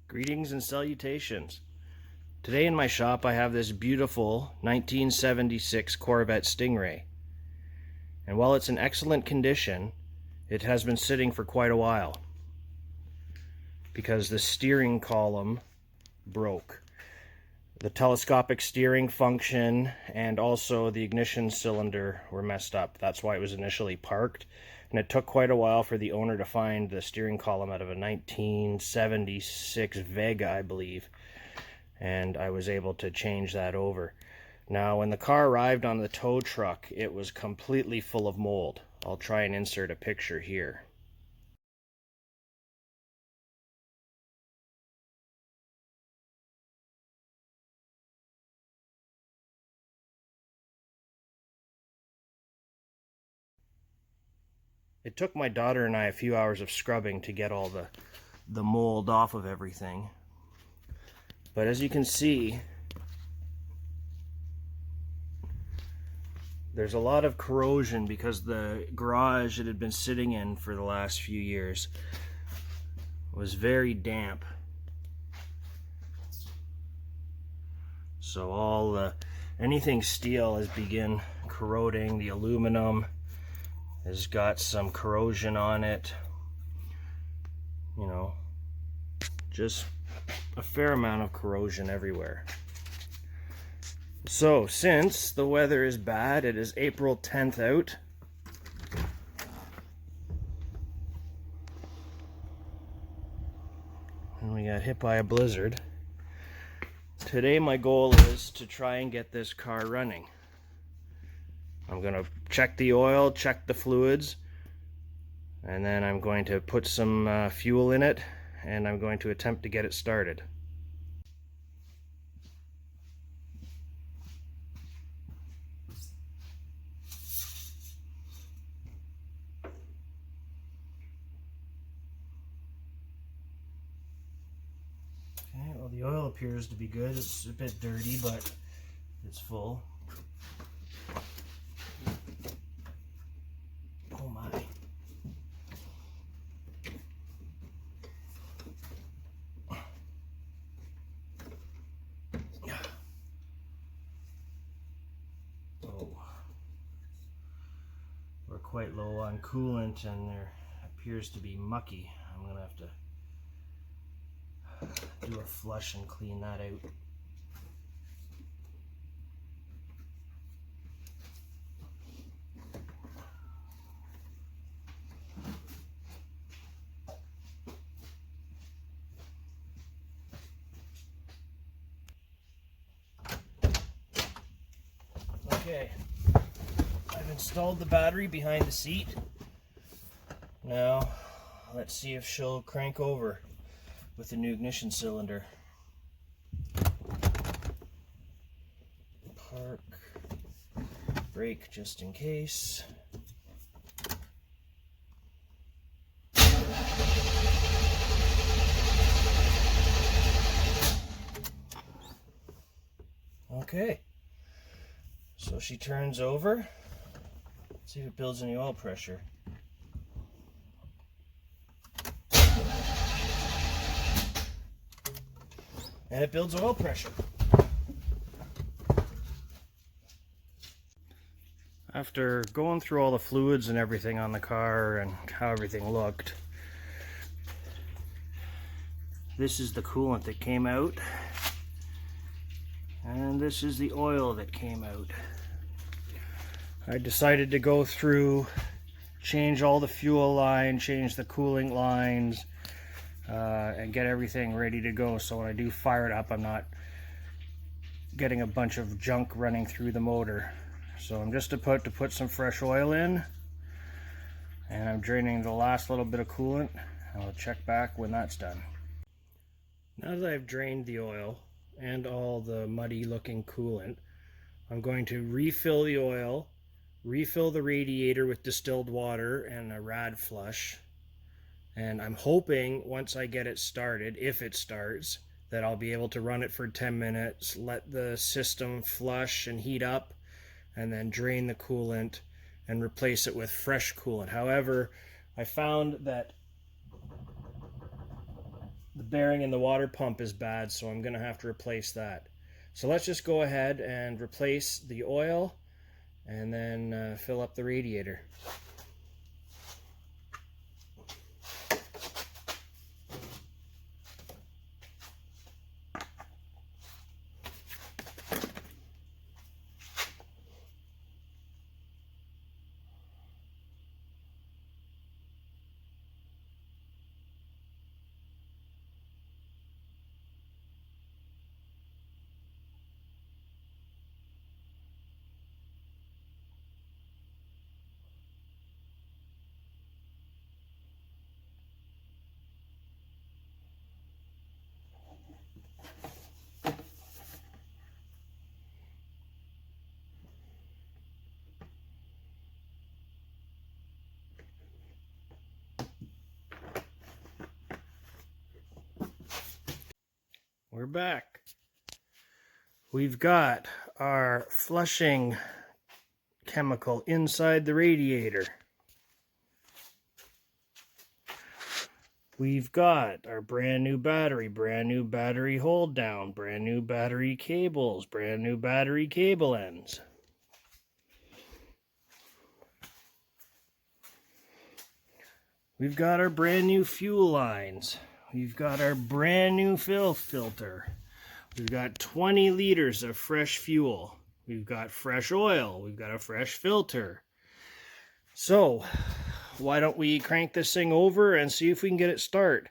Greetings and salutations. Today in my shop I have this beautiful 1976 Corvette Stingray. And while it's in excellent condition, it has been sitting for quite a while because the steering column broke. The telescopic steering function and also the ignition cylinder were messed up. That's why it was initially parked. And it took quite a while for the owner to find the steering column out of a 1976 Vega, I believe. And I was able to change that over. Now, when the car arrived on the tow truck, it was completely full of mold. I'll try and insert a picture here. It took my daughter and I a few hours of scrubbing to get all the mold off of everything. But as you can see, there's a lot of corrosion because the garage it had been sitting in for the last few years was very damp. So anything steel has begun corroding. The aluminum has got some corrosion on it. You know, just a fair amount of corrosion everywhere. So since the weather is bad, it is April 10th out. And we got hit by a blizzard. Today my goal is to try and get this car running. I'm going to check the oil, check the fluids, and then I'm going to put some fuel in it, and I'm going to attempt to get it started. Okay, well, the oil appears to be good. It's a bit dirty, but it's full. Oh my. Oh. We're quite low on coolant and there appears to be mucky. I'm gonna have to do a flush and clean that out. Okay, I've installed the battery behind the seat. Now, let's see if she'll crank over with the new ignition cylinder. Park, brake just in case. Okay. So she turns over, see if it builds any oil pressure. And it builds oil pressure. After going through all the fluids and everything on the car and how everything looked, this is the coolant that came out. And this is the oil that came out. I decided to go through, change all the fuel line, change the cooling lines, and get everything ready to go. So when I do fire it up, I'm not getting a bunch of junk running through the motor. So I'm just about to put some fresh oil in, and I'm draining the last little bit of coolant, and I'll check back when that's done. Now that I've drained the oil and all the muddy looking coolant, I'm going to refill the oil, refill the radiator with distilled water and a rad flush, and I'm hoping once I get it started, if it starts, that I'll be able to run it for 10 minutes, let the system flush and heat up, and then drain the coolant and replace it with fresh coolant. However, I found that the bearing in the water pump is bad, so I'm going to have to replace that. So let's just go ahead and replace the oil and then fill up the radiator. We're back. We've got our flushing chemical inside the radiator. We've got our brand new battery hold down, brand new battery cables, brand new battery cable ends. We've got our brand new fuel lines. We've got our brand new fill filter. We've got 20 liters of fresh fuel. We've got fresh oil. We've got a fresh filter. So, why don't we crank this thing over and see if we can get it start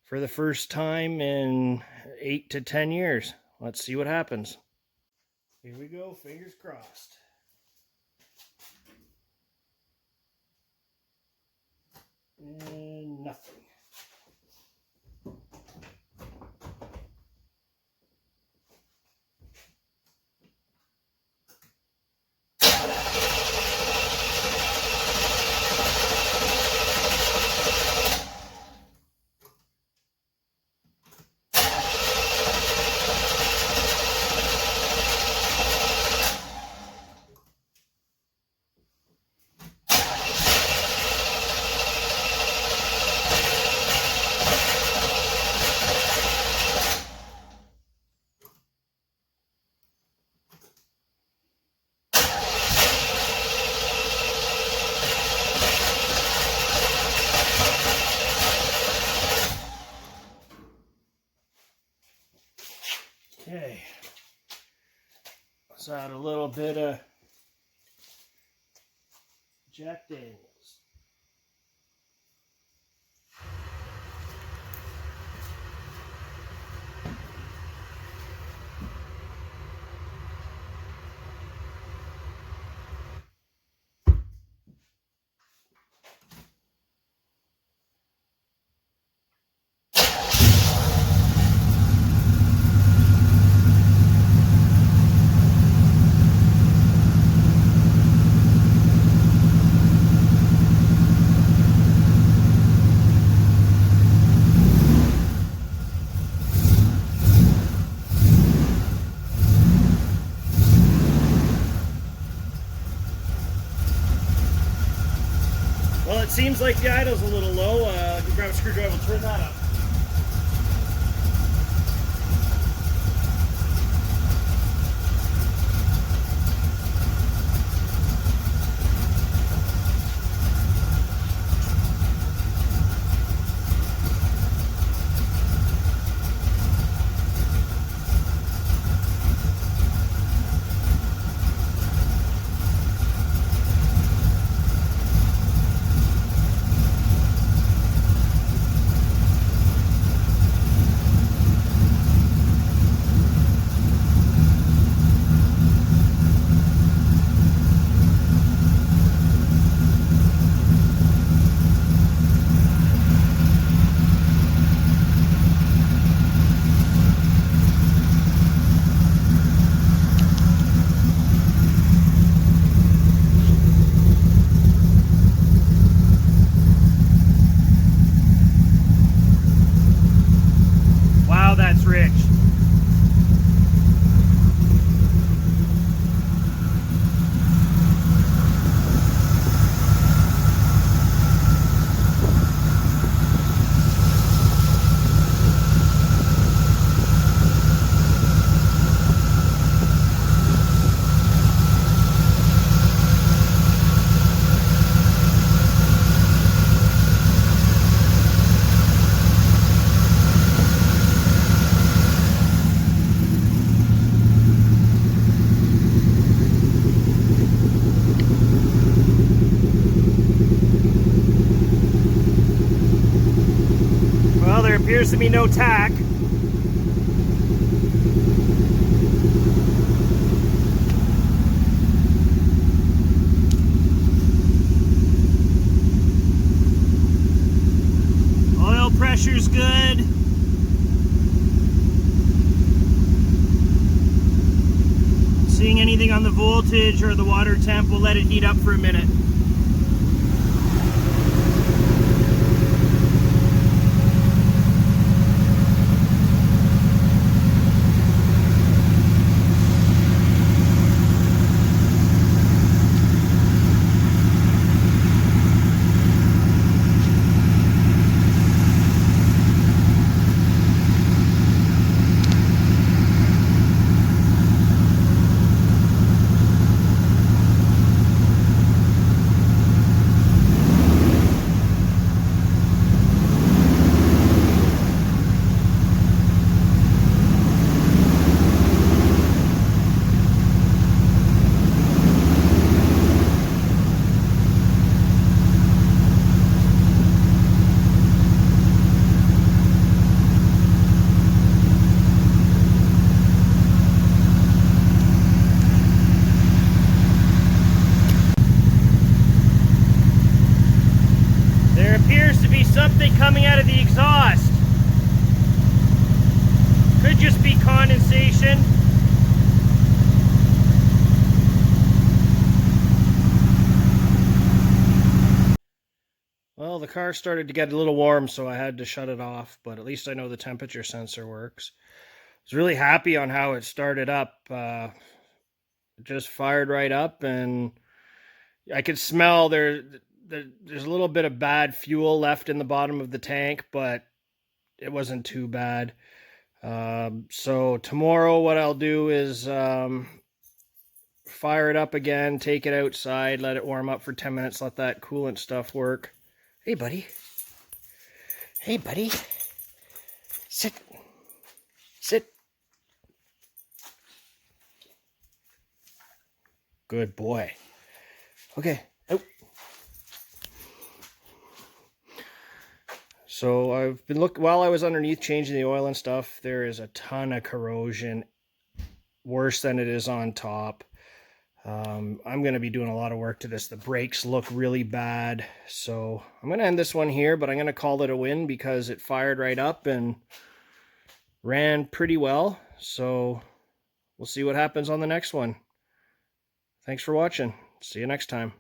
for the first time in 8 to 10 years. Let's see what happens. Here we go, fingers crossed. And nothing. Okay, let's add a little bit of Jack Daniels. Well, it seems like the idle's a little low. Grab a screwdriver and turn that up. appears to be no tack. Oil pressure's good. Seeing anything on the voltage or the water temp, we'll let it heat up for a minute. Something coming out of the exhaust. Could just be condensation. Well, the car started to get a little warm, so I had to shut it off, but at least I know the temperature sensor works. I was really happy on how it started up. It just fired right up, and I could smell there's a little bit of bad fuel left in the bottom of the tank, but it wasn't too bad. So tomorrow what I'll do is fire it up again, take it outside, let it warm up for 10 minutes, let that coolant stuff work. Hey, buddy. Hey, buddy. Sit. Sit. Good boy. Okay, out. So I've been while I was underneath changing the oil and stuff, there is a ton of corrosion, worse than it is on top. I'm going to be doing a lot of work to this. The brakes look really bad, so I'm going to end this one here, but I'm going to call it a win because it fired right up and ran pretty well. So we'll see what happens on the next one. Thanks for watching. See you next time.